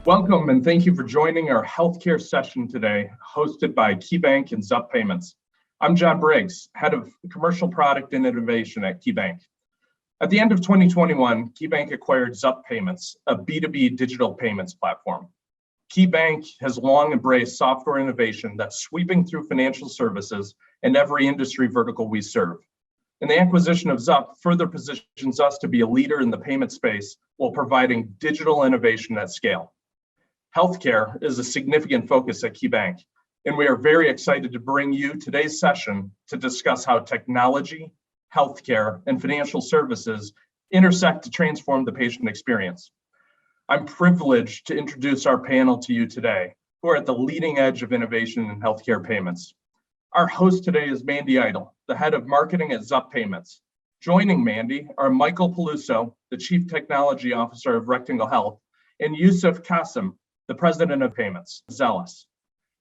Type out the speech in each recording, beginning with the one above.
Welcome and thank you for joining our healthcare session today, hosted by KeyBank and Zup Payments. I'm John Briggs, Head of Commercial Product and Innovation at KeyBank. At the end of 2021, KeyBank acquired Zup Payments, a B2B digital payments platform. KeyBank has long embraced software innovation that's sweeping through financial services and every industry vertical we serve. And the acquisition of Zup further positions us to be a leader in the payment space while providing digital innovation at scale. Healthcare is a significant focus at KeyBank, and we are very excited to bring you today's session to discuss how technology, healthcare, and financial services intersect to transform the patient experience. I'm privileged to introduce our panel to you today, who are at the leading edge of innovation in healthcare payments. Our host today is Mandy Idle, the head of marketing at Zup Payments. Joining Mandy are Michael Peluso, the chief technology officer of Rectangle Health, and Yusuf Qasim, the president of payments, Zealous.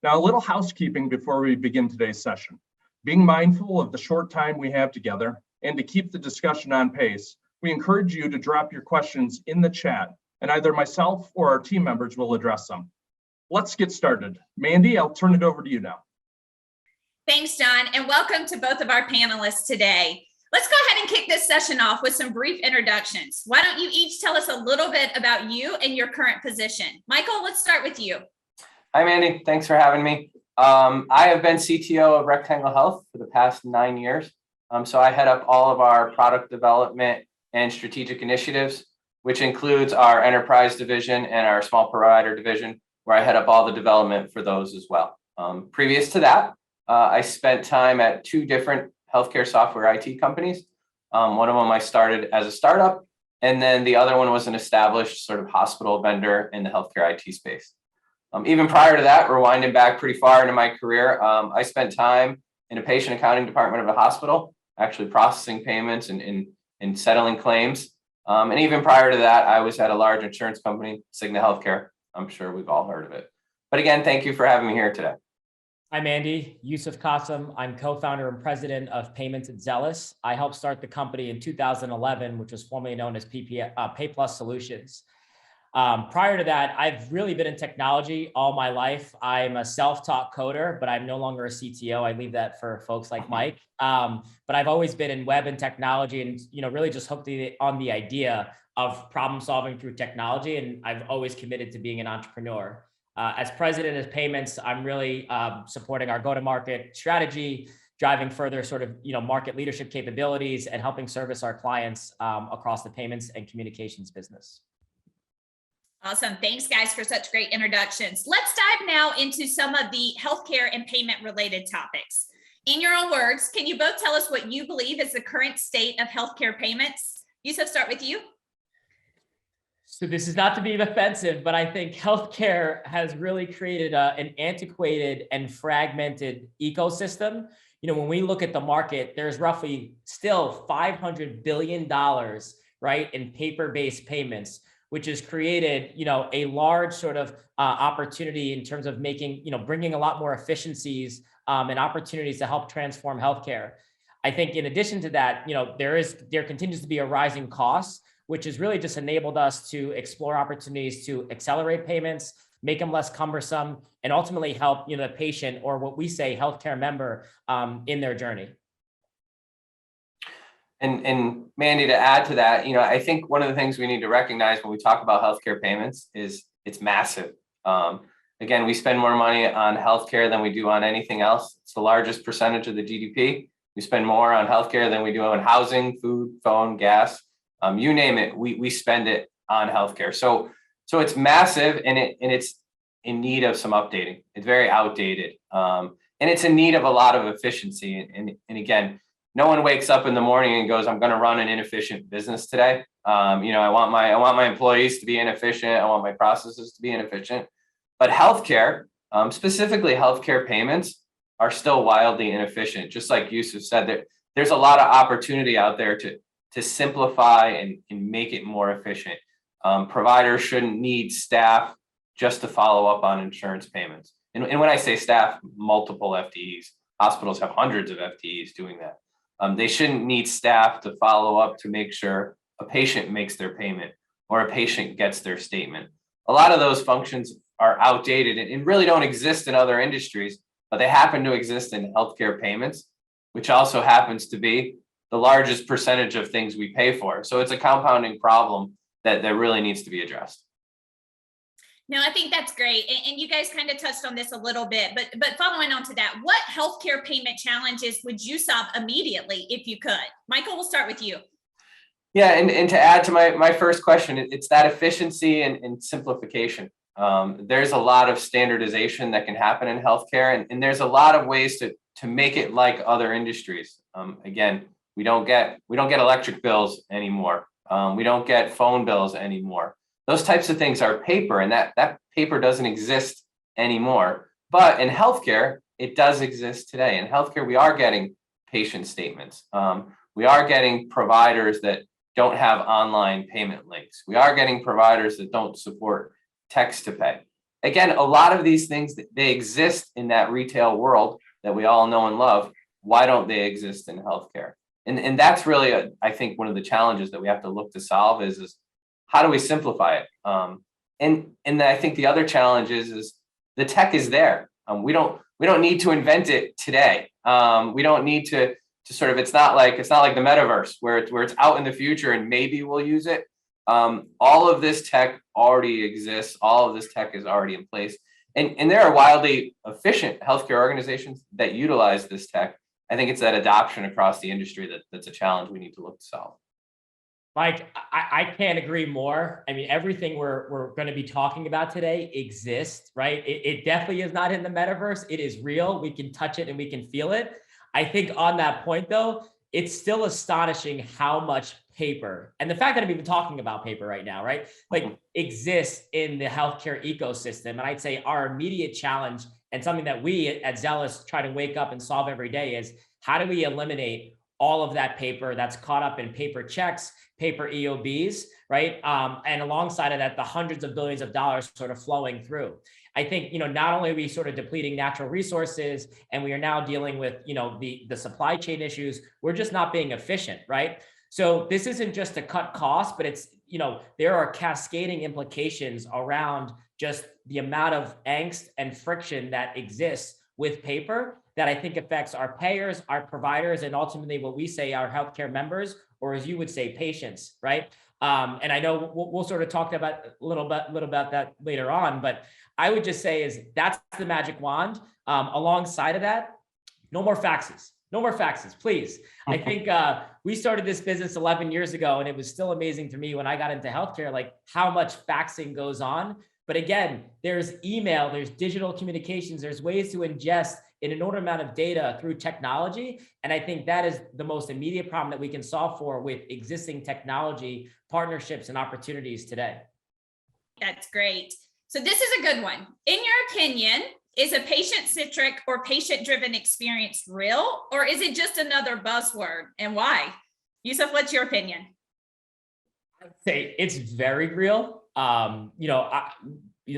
Now, a little housekeeping before we begin today's session. Being mindful of the short time we have together and to keep the discussion on pace, we encourage you to drop your questions in the chat, and either myself or our team members will address them. Let's get started. Mandy, I'll turn it over to you now. Thanks, John, and welcome to both of our panelists today. Let's go ahead and kick this session off with some brief introductions. Why don't you each tell us a little bit about you and your current position? Michael, let's start with you. Hi, Mandy. Thanks for having me. I have been CTO of Rectangle Health for the past 9 years. So I head up all of our product development and strategic initiatives, which includes our enterprise division and our small provider division, where I head up all the development for those as well. Previous to that, I spent time at 2 different healthcare software IT companies. One of them I started as a startup, and then the other one was an established sort of hospital vendor in the healthcare IT space. Even prior to that, rewinding back pretty far into my career, I spent time in a patient accounting department of a hospital, actually processing payments and settling claims. And even prior to that, I was at a large insurance company, Cigna Healthcare. I'm sure we've all heard of it. But again, thank you for having me here today. Hi, Mandy. Yusuf Qasim. I'm co-founder and president of Payments at Zealous. I helped start the company in 2011, which was formerly known as Pay Plus Solutions. Prior to that, I've really been in technology all my life. I'm a self-taught coder, but I'm no longer a CTO. I leave that for folks like Mike. But I've always been in web and technology, and really just hooked on the idea of problem solving through technology. And I've always committed to being an entrepreneur. As president of payments, I'm really supporting our go-to-market strategy, driving further sort of market leadership capabilities, and helping service our clients across the payments and communications business. Awesome. Thanks, guys, for such great introductions. Let's dive now into some of the healthcare and payment related topics. In your own words, can you both tell us what you believe is the current state of healthcare payments? Yusuf, start with you. So this is not to be offensive, but I think healthcare has really created an antiquated and fragmented ecosystem. When we look at the market, there's roughly still $500 billion, right, in paper-based payments, which has created, a large sort of opportunity in terms of making, bringing a lot more efficiencies and opportunities to help transform healthcare. I think in addition to that, there continues to be a rising cost, which has really just enabled us to explore opportunities to accelerate payments, make them less cumbersome, and ultimately help the patient, or what we say healthcare member, in their journey. And Mandy, to add to that, I think one of the things we need to recognize when we talk about healthcare payments is it's massive. Again, we spend more money on healthcare than we do on anything else. It's the largest percentage of the GDP. We spend more on healthcare than we do on housing, food, phone, gas. You name it, we spend it on healthcare. So it's massive, and it's in need of some updating. It's very outdated, and it's in need of a lot of efficiency. And again, no one wakes up in the morning and goes, "I'm going to run an inefficient business today." I want my employees to be inefficient. I want my processes to be inefficient. But healthcare, specifically healthcare payments, are still wildly inefficient. Just like Yusuf said, there's a lot of opportunity out there to simplify and make it more efficient. Providers shouldn't need staff just to follow up on insurance payments. And when I say staff, multiple FTEs. Hospitals have hundreds of FTEs doing that. They shouldn't need staff to follow up to make sure a patient makes their payment or a patient gets their statement. a lot of those functions are outdated and really don't exist in other industries, but they happen to exist in healthcare payments, which also happens to be the largest percentage of things we pay for. So it's a compounding problem that really needs to be addressed. No, I think that's great. And you guys kind of touched on this a little bit, but following on to that, what healthcare payment challenges would you solve immediately if you could? Michael, we'll start with you. Yeah, and to add to my first question, it's that efficiency and simplification. There's a lot of standardization that can happen in healthcare, and there's a lot of ways to make it like other industries. Again, we don't get electric bills anymore. We don't get phone bills anymore. Those types of things are paper, and that paper doesn't exist anymore. But in healthcare, it does exist today. In healthcare, we are getting patient statements. We are getting providers that don't have online payment links. We are getting providers that don't support text to pay. Again, a lot of these things, they exist in that retail world that we all know and love. Why don't they exist in healthcare? And that's really, I think, one of the challenges that we have to look to solve is how do we simplify it? And I think the other challenge is the tech is there. We don't need to invent it today. We don't need to sort of, it's not like the metaverse where it's out in the future and maybe we'll use it. All of this tech already exists. All of this tech is already in place. And there are wildly efficient healthcare organizations that utilize this tech. I think it's that adoption across the industry that's a challenge we need to look to solve. Mike, I can't agree more. I mean, everything we're going to be talking about today exists, right? It definitely is not in the metaverse. It is real. We can touch it and we can feel it. I think on that point, though, it's still astonishing how much paper, and the fact that I'm even talking about paper right now, right? Like exists in the healthcare ecosystem. And I'd say our immediate challenge and something that we at Zealous try to wake up and solve every day is how do we eliminate all of that paper that's caught up in paper checks, paper EOBs, right? And alongside of that, the hundreds of billions of dollars sort of flowing through. I think, not only are we sort of depleting natural resources and we are now dealing with, the supply chain issues, we're just not being efficient, right? So this isn't just to cut costs, but it's, there are cascading implications around just the amount of angst and friction that exists with paper that I think affects our payers, our providers, and ultimately what we say our healthcare members, or as you would say, patients, right? And I know we'll sort of talk about a little about that later on, but I would just say is that's the magic wand. Alongside of that, no more faxes. No more faxes, please. I think we started this business 11 years ago, and it was still amazing to me when I got into healthcare, like how much faxing goes on. But again, there's email, there's digital communications, there's ways to ingest an inordinate amount of data through technology. And I think that is the most immediate problem that we can solve for with existing technology, partnerships, and opportunities today. That's great. So this is a good one. In your opinion, is a patient-centric or patient-driven experience real, or is it just another buzzword, and why? Yusuf, what's your opinion? I'd say it's very real.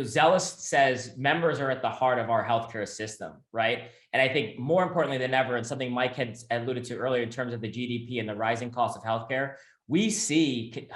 Zealous says members are at the heart of our healthcare system, right? And I think more importantly than ever, and something Mike had alluded to earlier in terms of the GDP and the rising cost of healthcare, we see,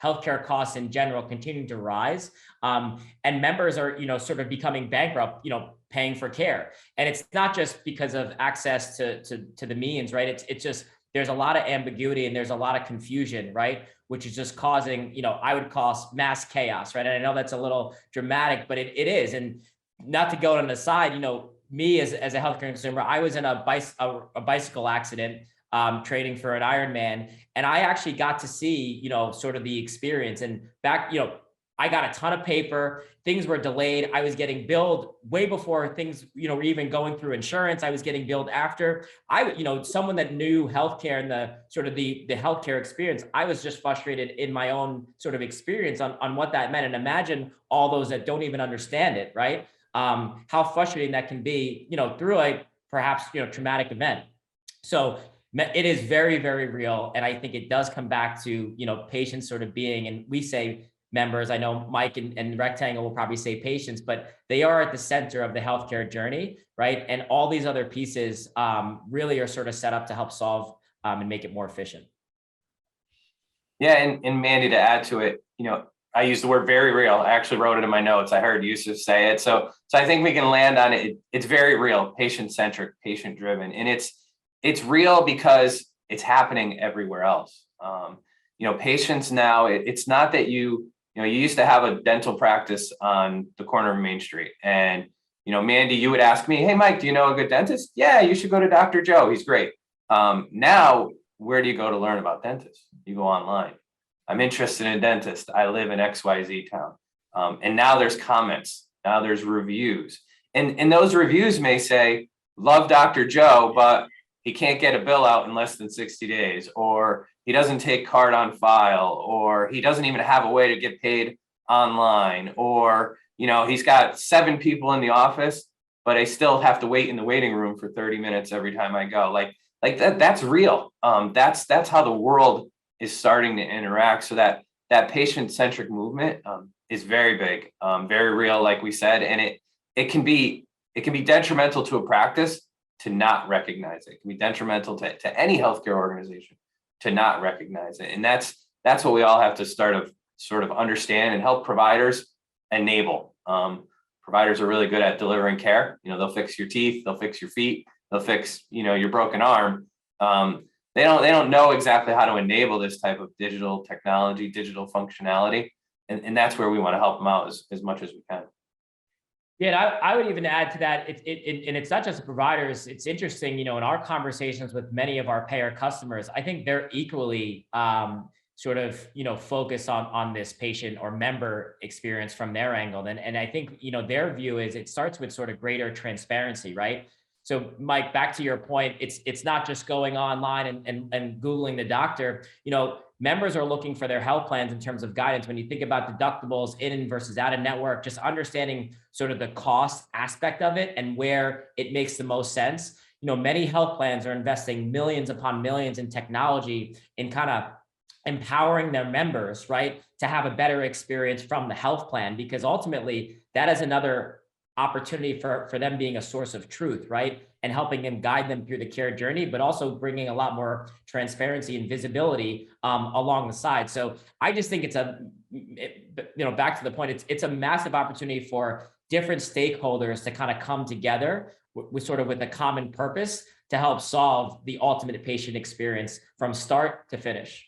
healthcare costs in general continuing to rise, and members are, sort of becoming bankrupt, paying for care. And it's not just because of access to the means, right? It's just there's a lot of ambiguity and there's a lot of confusion, right? Which is just causing, I would call mass chaos, right? And I know that's a little dramatic, but it is. And not to go on the side, me as a healthcare consumer, I was in a bicycle accident, training for an Ironman, and I actually got to see, sort of the experience. And back, I got a ton of paper, things were delayed. I was getting billed way before things, were even going through insurance. I was getting billed after. Someone that knew healthcare and the sort of the healthcare experience, I was just frustrated in my own sort of experience on what that meant. And imagine all those that don't even understand it, right? How frustrating that can be, through a perhaps, traumatic event. So it is very, very real. And I think it does come back to, patients sort of being, and we say members, I know Mike and Rectangle will probably say patients, but they are at the center of the healthcare journey, right? And all these other pieces really are sort of set up to help solve and make it more efficient. Yeah, and Mandy, to add to it, I used the word very real. I actually wrote it in my notes. I heard Yusuf say it. So I think we can land on it. It's very real, patient-centric, patient-driven. And it's real because it's happening everywhere else. Patients now, it's not that you used to have a dental practice on the corner of Main Street. And, Mandy, you would ask me, hey, Mike, do you know a good dentist? Yeah, you should go to Dr. Joe. He's great. Now, where do you go to learn about dentists? You go online. I'm interested in a dentist. I live in XYZ town. And now there's comments. Now there's reviews. And those reviews may say, love Dr. Joe, but he can't get a bill out in less than 60 days, or he doesn't take card on file, or he doesn't even have a way to get paid online, or, he's got 7 people in the office, but I still have to wait in the waiting room for 30 minutes every time I go. Like that's real. That's how the world is starting to interact. So that patient-centric movement is very big, very real, like we said, and it can be detrimental to a practice to not recognize it. It can be detrimental to any healthcare organization to not recognize it. And that's what we all have to sort of understand and help providers enable. Providers are really good at delivering care. They'll fix your teeth, they'll fix your feet, they'll fix, your broken arm. They don't know exactly how to enable this type of digital technology, digital functionality. And that's where we want to help them out as much as we can. Yeah, and I would even add to that, and it's not just the providers. It's interesting, in our conversations with many of our payer customers, I think they're equally focused on this patient or member experience from their angle. And I think, their view is it starts with sort of greater transparency, right? So Mike, back to your point, it's not just going online and Googling the doctor. Members are looking for their health plans in terms of guidance. When you think about deductibles in versus out of network, just understanding sort of the cost aspect of it and where it makes the most sense. Many health plans are investing millions upon millions in technology in kind of empowering their members, right, to have a better experience from the health plan, because ultimately that is another opportunity for them being a source of truth, right? And helping them guide them through the care journey, but also bringing a lot more transparency and visibility along the side. So I just think back to the point, it's a massive opportunity for different stakeholders to kind of come together with a common purpose to help solve the ultimate patient experience from start to finish.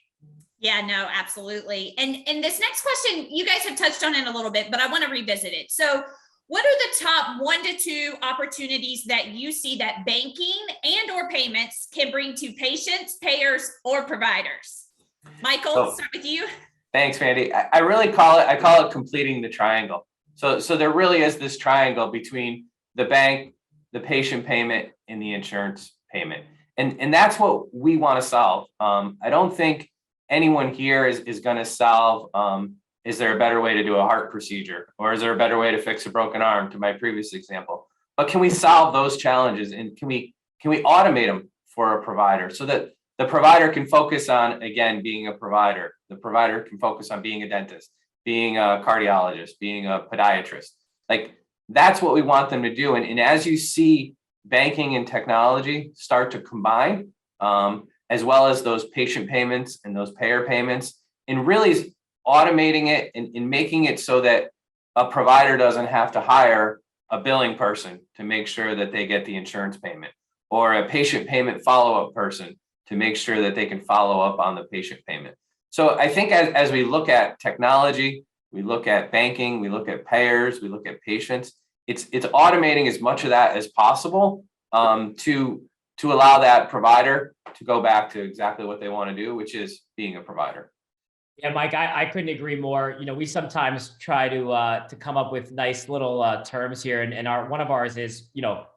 Yeah, no, absolutely. And this next question, you guys have touched on it a little bit, but I want to revisit it. So what are the top 1 to 2 opportunities that you see that banking and or payments can bring to patients, payers, or providers? Michael, start with you. Thanks, Mandy. I really call it completing the triangle. So there really is this triangle between the bank, the patient payment, and the insurance payment. And that's what we want to solve. I don't think anyone here is going to solve, is there a better way to do a heart procedure? Or is there a better way to fix a broken arm, to my previous example? But can we solve those challenges? And can we automate them for a provider so that the provider can focus on, again, being a provider. The provider can focus on being a dentist, being a cardiologist, being a podiatrist. Like, that's what we want them to do. And as you see banking and technology start to combine, as well as those patient payments and those payer payments, and really automating it and making it so that a provider doesn't have to hire a billing person to make sure that they get the insurance payment, or a patient payment follow-up person to make sure that they can follow up on the patient payment. So I think as we look at technology, we look at banking, we look at payers, we look at patients, it's automating as much of that as possible to allow that provider to go back to exactly what they want to do, which is being a provider. Yeah, Mike, I couldn't agree more. We sometimes try to come up with nice little terms here, and one of ours is,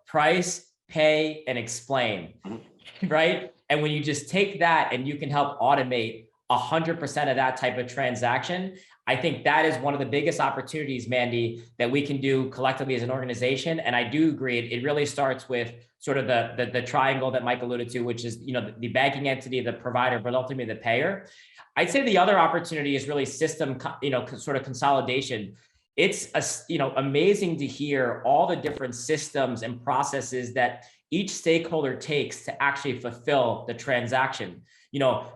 price, pay, and explain, right? And when you just take that and you can help automate 100% of that type of transaction, I think that is one of the biggest opportunities, Mandy, that we can do collectively as an organization. And I do agree, it really starts with sort of the triangle that Mike alluded to, which is, the banking entity, the provider, but ultimately the payer. I'd say the other opportunity is really system, sort of consolidation. It's amazing to hear all the different systems and processes that each stakeholder takes to actually fulfill the transaction.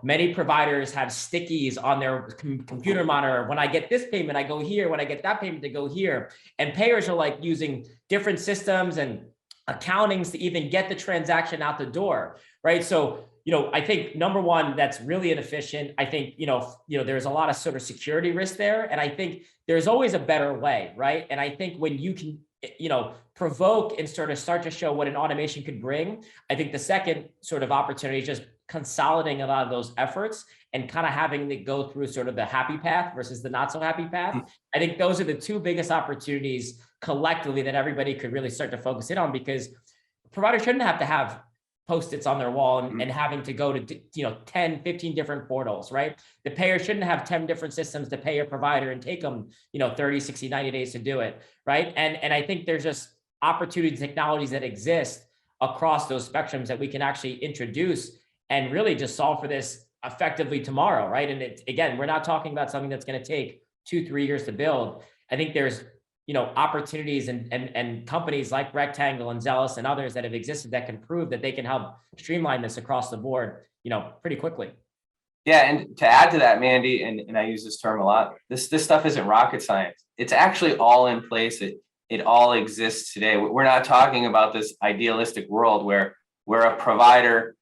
Many providers have stickies on their computer monitor. When I get this payment, I go here. When I get that payment, I go here. And payers are like using different systems and accountings to even get the transaction out the door, right? So, I think number one, that's really inefficient. I think, there's a lot of sort of security risk there. And I think there's always a better way, right? And I think when you can, provoke and sort of start to show what an automation could bring, I think the second sort of opportunity is just consolidating a lot of those efforts and kind of having to go through sort of the happy path versus the not so happy path. I think those are the two biggest opportunities collectively that everybody could really start to focus in on, because providers shouldn't have to have Post-its on their wall and having to go to 10, 15 different portals, right? The payer shouldn't have 10 different systems to pay a provider and take them 30, 60, 90 days to do it, right? And I think there's just opportunity technologies that exist across those spectrums that we can actually introduce and really just solve for this effectively tomorrow, right? And again, we're not talking about something that's going to take 2-3 years to build. I think there's opportunities and companies like Rectangle and Zealous and others that have existed that can prove that they can help streamline this across the board, pretty quickly. Yeah, and to add to that, Mandy, and I use this term a lot, this stuff isn't rocket science. It's actually all in place. It all exists today. We're not talking about this idealistic world where a provider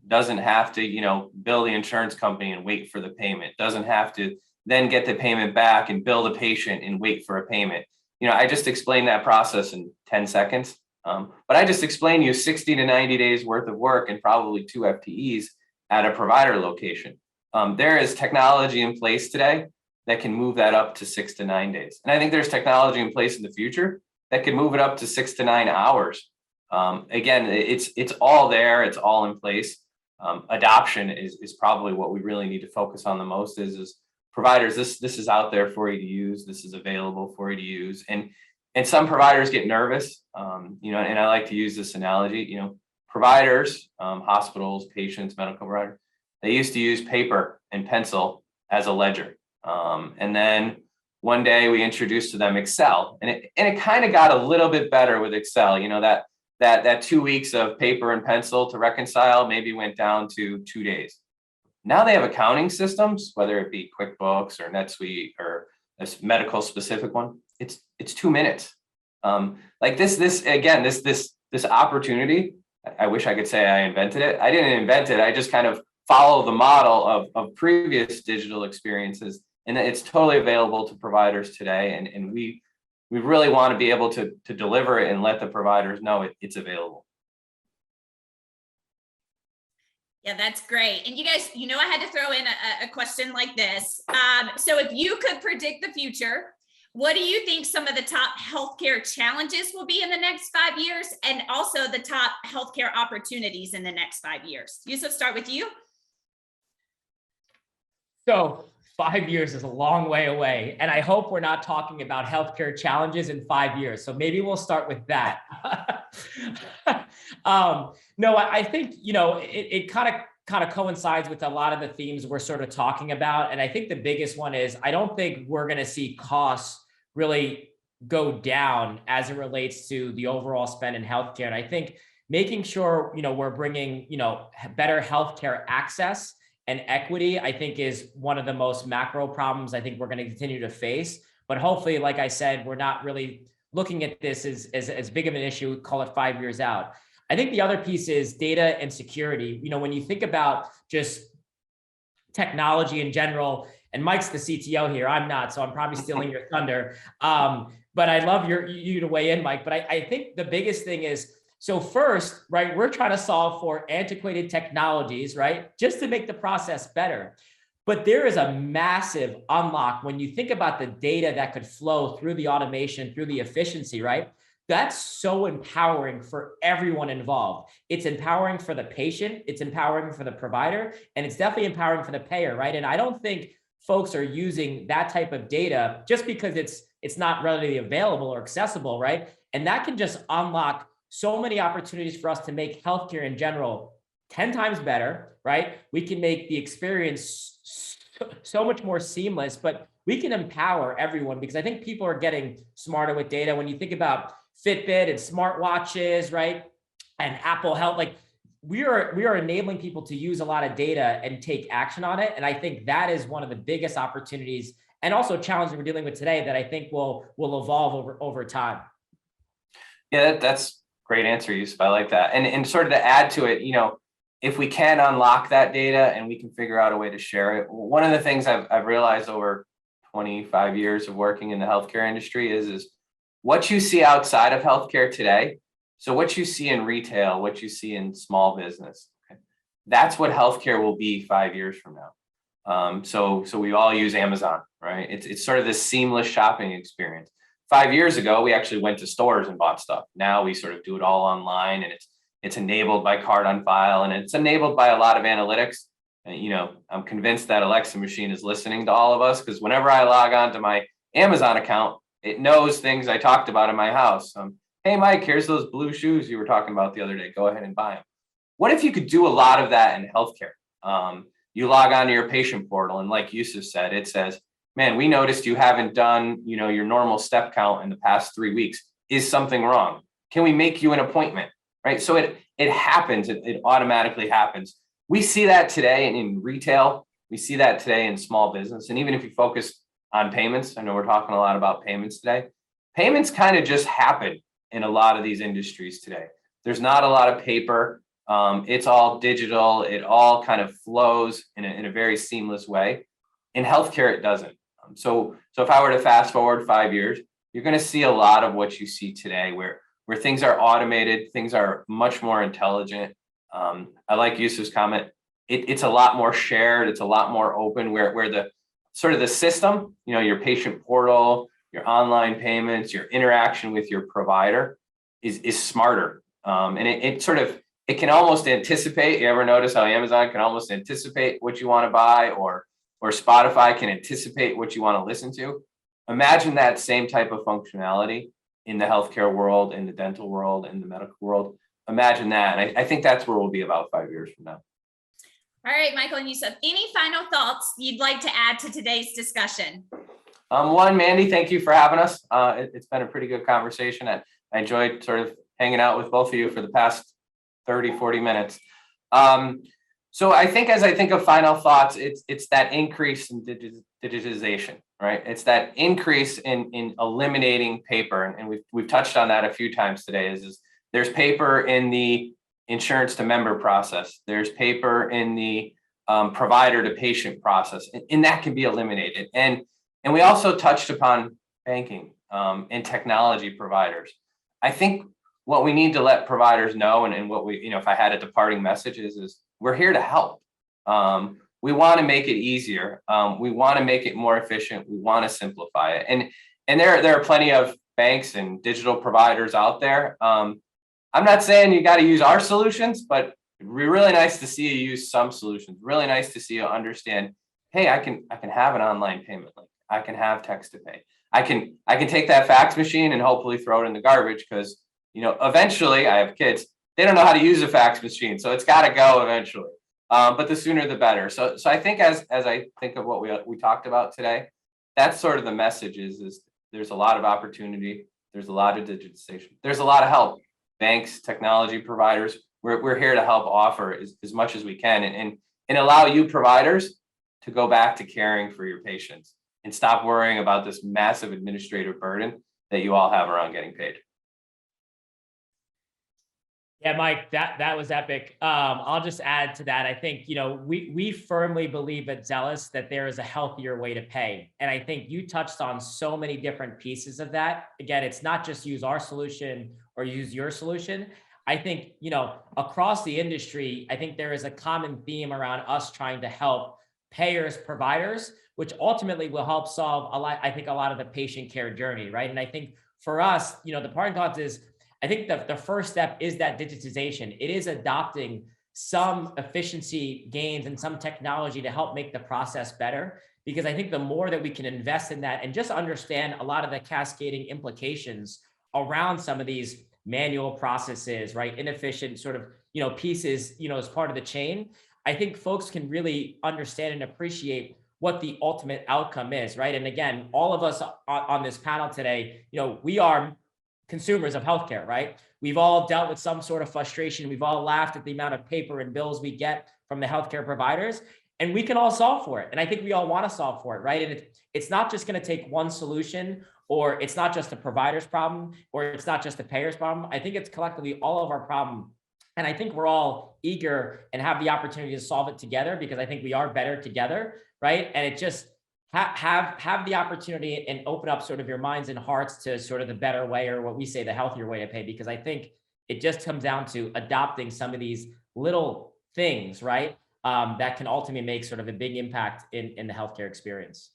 doesn't have to, bill the insurance company and wait for the payment, doesn't have to then get the payment back and bill the patient and wait for a payment. I just explained that process in 10 seconds, but I just explained you 60 to 90 days worth of work and probably 2 FTEs at a provider location. There is technology in place today that can move that up to 6 to 9 days. And I think there's technology in place in the future that can move it up to 6 to 9 hours. Again, it's all there. It's all in place. Adoption is probably what we really need to focus on the most is providers, this is out there for you to use. This is available for you to use. And some providers get nervous, and I like to use this analogy, providers, hospitals, patients, medical providers, they used to use paper and pencil as a ledger. And then one day we introduced to them Excel, and it kind of got a little bit better with Excel, that 2 weeks of paper and pencil to reconcile maybe went down to 2 days. Now they have accounting systems, whether it be QuickBooks or NetSuite or a medical specific one. It's 2 minutes. Like this opportunity. I wish I could say I invented it. I didn't invent it. I just kind of follow the model of previous digital experiences, and it's totally available to providers today. And we really want to be able to deliver it and let the providers know it's available. Yeah, that's great. And you guys, I had to throw in a question like this. So if you could predict the future, what do you think some of the top healthcare challenges will be in the next 5 years, and also the top healthcare opportunities in the next 5 years? Yusuf, start with you. So 5 years is a long way away, and I hope we're not talking about healthcare challenges in 5 years. So maybe we'll start with that. No, I think, it kind of coincides with a lot of the themes we're sort of talking about. And I think the biggest one is, I don't think we're going to see costs really go down as it relates to the overall spend in healthcare. And I think making sure, we're bringing, better healthcare access and equity, I think, is one of the most macro problems I think we're going to continue to face. But hopefully, like I said, we're not really looking at this as big of an issue, call it 5 years out. I think the other piece is data and security. When you think about just technology in general, and Mike's the CTO here, I'm not, so I'm probably stealing your thunder. But I'd love you to weigh in, Mike. But I think the biggest thing is, so first, right, we're trying to solve for antiquated technologies, right, just to make the process better. But there is a massive unlock when you think about the data that could flow through the automation, through the efficiency, right? That's so empowering for everyone involved. It's empowering for the patient, it's empowering for the provider, and it's definitely empowering for the payer, right? And I don't think folks are using that type of data just because it's not readily available or accessible, right? And that can just unlock so many opportunities for us to make healthcare in general 10 times better, right? We can make the experience so much more seamless, but we can empower everyone, because I think people are getting smarter with data. When you think about Fitbit and smartwatches, right? and Apple Health, like we are enabling people to use a lot of data and take action on it. And I think that is one of the biggest opportunities and also challenges we're dealing with today that I think will evolve over time. Yeah, that's great answer, Yusuf. I like that. And sort of to add to it, if we can unlock that data and we can figure out a way to share it, one of the things I've realized over 25 years of working in the healthcare industry is what you see outside of healthcare today. So what you see in retail, what you see in small business, okay, that's what healthcare will be 5 years from now. So we all use Amazon, right? It's sort of this seamless shopping experience. 5 years ago, we actually went to stores and bought stuff. Now we sort of do it all online, and it's enabled by card on file, and it's enabled by a lot of analytics. I'm convinced that Alexa machine is listening to all of us, because whenever I log on to my Amazon account, it knows things I talked about in my house. Hey, Mike, here's those blue shoes you were talking about the other day. Go ahead and buy them. What if you could do a lot of that in healthcare? You log on to your patient portal, and like Yusuf said, it says, man, we noticed you haven't done, your normal step count in the past 3 weeks. Is something wrong? Can we make you an appointment? Right? So it happens. It automatically happens. We see that today in retail. We see that today in small business. And even if you focus on payments, I know we're talking a lot about payments today. Payments kind of just happen in a lot of these industries today. There's not a lot of paper. It's all digital. It all kind of flows in a very seamless way. In healthcare, it doesn't. So if I were to fast forward 5 years, you're going to see a lot of what you see today, where things are automated, things are much more intelligent. I like Yusuf's comment. It's a lot more shared. It's a lot more open, where the sort of the system, your patient portal, your online payments, your interaction with your provider is smarter. And it can almost anticipate. You ever notice how Amazon can almost anticipate what you want to buy, or Spotify can anticipate what you want to listen to? Imagine that same type of functionality in the healthcare world, in the dental world, in the medical world. Imagine that. And I think that's where we'll be about 5 years from now. All right, Michael and Yusuf, any final thoughts you'd like to add to today's discussion? One, Mandy, thank you for having us. It's been a pretty good conversation. I enjoyed sort of hanging out with both of you for the past 30, 40 minutes. So I think as I think of final thoughts, it's that increase in digitization, right? It's that increase in eliminating paper. And we've touched on that a few times today, is there's paper in the insurance to member process. There's paper in the provider to patient process, and that can be eliminated. And we also touched upon banking and technology providers. I think what we need to let providers know, and what we, if I had a departing message is we're here to help. We want to make it easier. We want to make it more efficient. We want to simplify it. And there are plenty of banks and digital providers out there. I'm not saying you got to use our solutions, but it'd be really nice to see you use some solutions. Really nice to see you understand, hey, I can have an online payment link. I can have text to pay. I can take that fax machine and hopefully throw it in the garbage, because eventually, I have kids, they don't know how to use a fax machine, so it's got to go eventually. But the sooner the better. So I think as I think of what we talked about today, that's sort of the message is there's a lot of opportunity. There's a lot of digitization. There's a lot of help. Banks, technology providers, we're here to help offer as much as we can, and allow you providers to go back to caring for your patients and stop worrying about this massive administrative burden that you all have around getting paid. Yeah, Mike, that was epic. I'll just add to that. I think, we firmly believe at Zealous that there is a healthier way to pay. And I think you touched on so many different pieces of that. Again, it's not just use our solution or use your solution. I think, across the industry, I think there is a common theme around us trying to help payers, providers, which ultimately will help solve a lot of the patient care journey, right? And I think for us, the parting thoughts is, I think the first step is that digitization. It is adopting some efficiency gains and some technology to help make the process better. Because I think the more that we can invest in that and just understand a lot of the cascading implications around some of these manual processes, right? Inefficient sort of, pieces, as part of the chain, I think folks can really understand and appreciate what the ultimate outcome is, right? And again, all of us on this panel today, we are consumers of healthcare, right? We've all dealt with some sort of frustration. We've all laughed at the amount of paper and bills we get from the healthcare providers, and we can all solve for it. And I think we all want to solve for it, right? And it's not just going to take one solution, or it's not just the provider's problem, or it's not just the payer's problem. I think it's collectively all of our problem. And I think we're all eager and have the opportunity to solve it together, because I think we are better together, right? And it just have the opportunity and open up sort of your minds and hearts to sort of the better way, or what we say, the healthier way to pay, because I think it just comes down to adopting some of these little things, right? That can ultimately make sort of a big impact in the healthcare experience.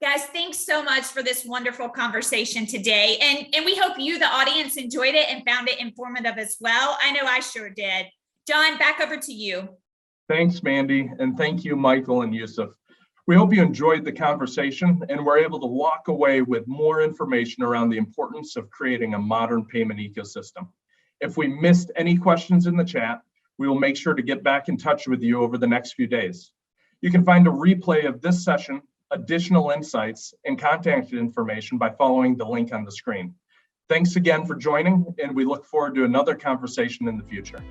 Guys, thanks so much for this wonderful conversation today. And we hope you, the audience, enjoyed it and found it informative as well. I know I sure did. John, back over to you. Thanks, Mandy, and thank you, Michael and Yusuf. We hope you enjoyed the conversation and were able to walk away with more information around the importance of creating a modern payment ecosystem. If we missed any questions in the chat, we will make sure to get back in touch with you over the next few days. You can find a replay of this session, additional insights, and contact information by following the link on the screen. Thanks again for joining, and we look forward to another conversation in the future.